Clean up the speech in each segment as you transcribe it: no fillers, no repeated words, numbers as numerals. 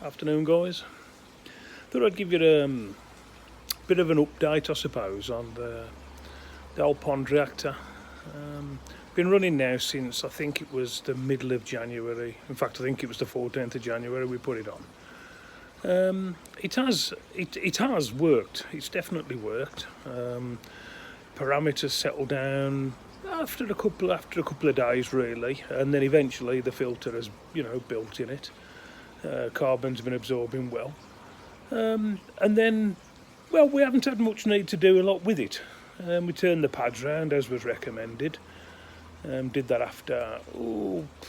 Afternoon, guys. Thought I'd give you a bit of an update, I suppose, on the old pond reactor. Been running now since I think it was the middle of January. In fact, I think it was the 14th of January we put it on. It has worked. It's definitely worked. Parameters settled down after a couple of days, really, and then eventually the filter has built in it. Carbon's been absorbing well, and then we haven't had much need to do a lot with it. We turned the pads round as was recommended. Did that after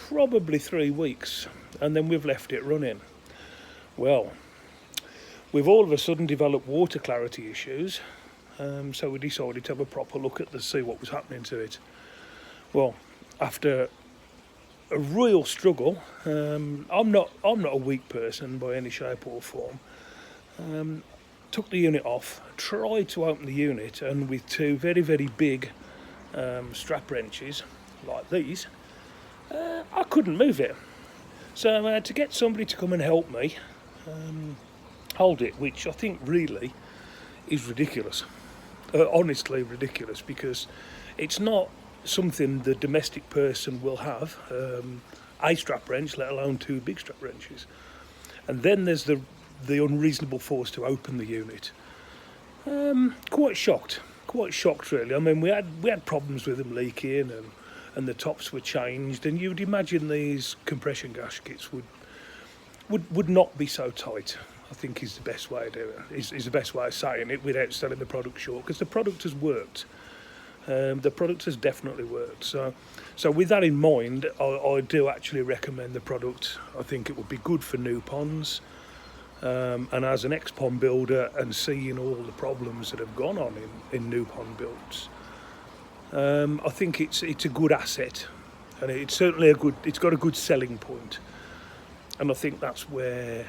probably 3 weeks, and then we've left it running. Well, we've all of a sudden developed water clarity issues, so we decided to have a proper look at see what was happening to it. Well, after a real struggle, I'm not a weak person by any shape or form. Took the unit off, tried to open the unit, and with two very, very big strap wrenches like these, I couldn't move it. So I had to get somebody to come and help me hold it, which I think really is ridiculous. Honestly ridiculous, because it's not something the domestic person will have, a strap wrench, let alone two big strap wrenches. And then there's the unreasonable force to open the unit. Quite shocked really. I mean, we had problems with them leaking, and the tops were changed, and you'd imagine these compression gaskets would not be so tight, I think is the best way to do it, is the best way of saying it without selling the product short, because the product has worked. The product has definitely worked. So with that in mind, I do actually recommend the product. I think it would be good for new ponds. And as an ex-pond builder and seeing all the problems that have gone on in new pond builds, I think it's a good asset, and it's certainly it's got a good selling point. And I think that's where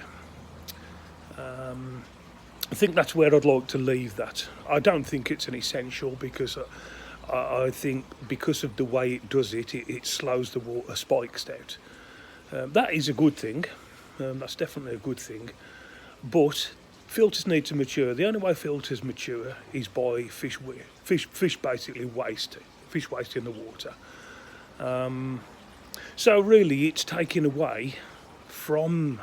I'd like to leave that. I don't think it's an essential, because I think because of the way it does it, it slows the water spikes down. That is a good thing. That's definitely a good thing. But filters need to mature. The only way filters mature is by fish basically waste in the water. So really, it's taking away from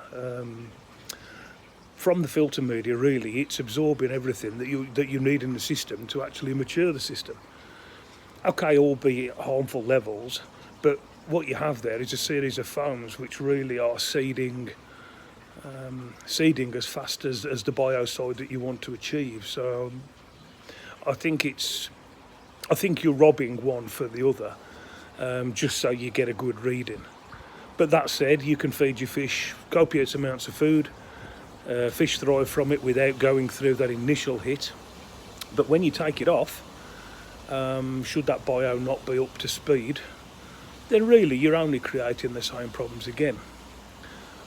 the filter media. Really, it's absorbing everything that you need in the system to actually mature the system. Okay, albeit harmful levels, but what you have there is a series of foams which really are seeding as fast as the biocide that you want to achieve. So I think you're robbing one for the other, just so you get a good reading. But that said, you can feed your fish copious amounts of food. Fish thrive from it without going through that initial hit. But when you take it off, should that bio not be up to speed, then really you're only creating the same problems again.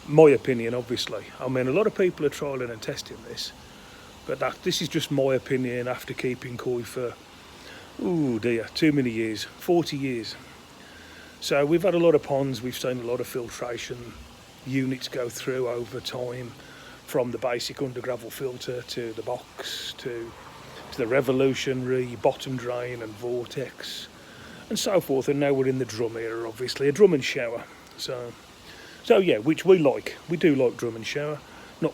My opinion, obviously. I mean, a lot of people are trialling and testing this, but this is just my opinion after keeping koi for, too many years, 40 years. So we've had a lot of ponds, we've seen a lot of filtration units go through over time, from the basic under gravel filter to the box to the revolutionary bottom drain and vortex and so forth, and now we're in the drum era, obviously, a drum and shower. So yeah, which we like. We do like drum and shower. Not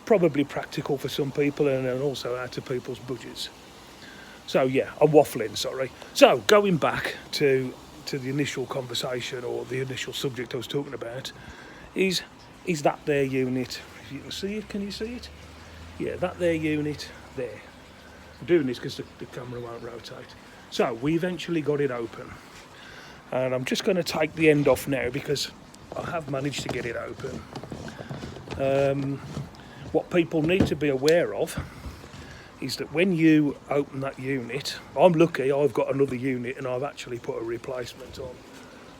probably practical for some people, and also out of people's budgets. So yeah, I'm waffling, sorry. So going back to the initial conversation, or the initial subject I was talking about, is that there unit. If you can see it, can you see it? Yeah, that there unit there. I'm doing this because the camera won't rotate. So we eventually got it open, and I'm just going to take the end off now because I have managed to get it open. What people need to be aware of is that when you open that unit, I'm lucky, I've got another unit and I've actually put a replacement on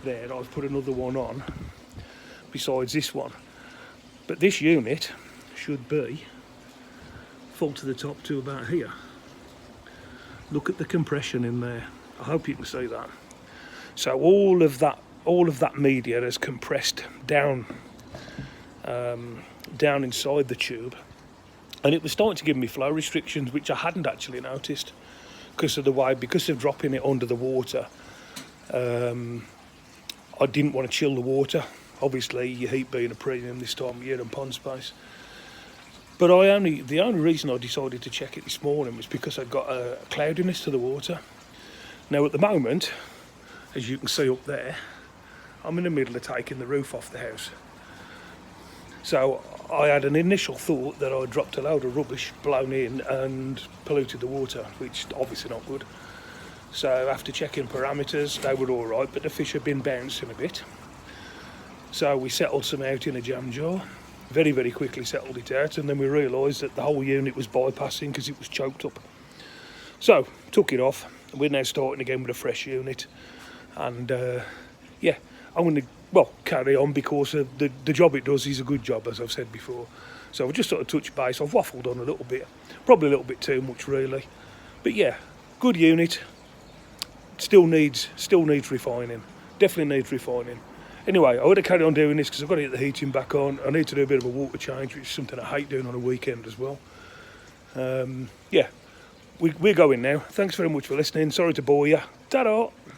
there. I've put another one on besides this one. But this unit should be full to the top to about here. Look at the compression in there. I hope you can see that. So all of that media has compressed down down inside the tube, and it was starting to give me flow restrictions, which I hadn't actually noticed because of dropping it under the water. I didn't want to chill the water. Obviously, your heat being a premium this time of year in pond space. But the only reason I decided to check it this morning was because I got a cloudiness to the water. Now, at the moment, as you can see up there, I'm in the middle of taking the roof off the house. So I had an initial thought that I dropped a load of rubbish blown in and polluted the water, which is obviously not good. So after checking parameters, they were all right, but the fish had been bouncing a bit. So we settled some out in a jam jar, very, very quickly settled it out, and then we realised that the whole unit was bypassing because it was choked up. So took it off. We're now starting again with a fresh unit, and yeah, I'm going to carry on because the job it does is a good job, as I've said before. So we just sort of touch base. I've waffled on a little bit, probably a little bit too much really, but yeah, good unit. Still needs refining. Definitely needs refining. Anyway, I would have carried on doing this because I've got to get the heating back on. I need to do a bit of a water change, which is something I hate doing on a weekend as well. Yeah, we're going now. Thanks very much for listening. Sorry to bore you. Ta-da!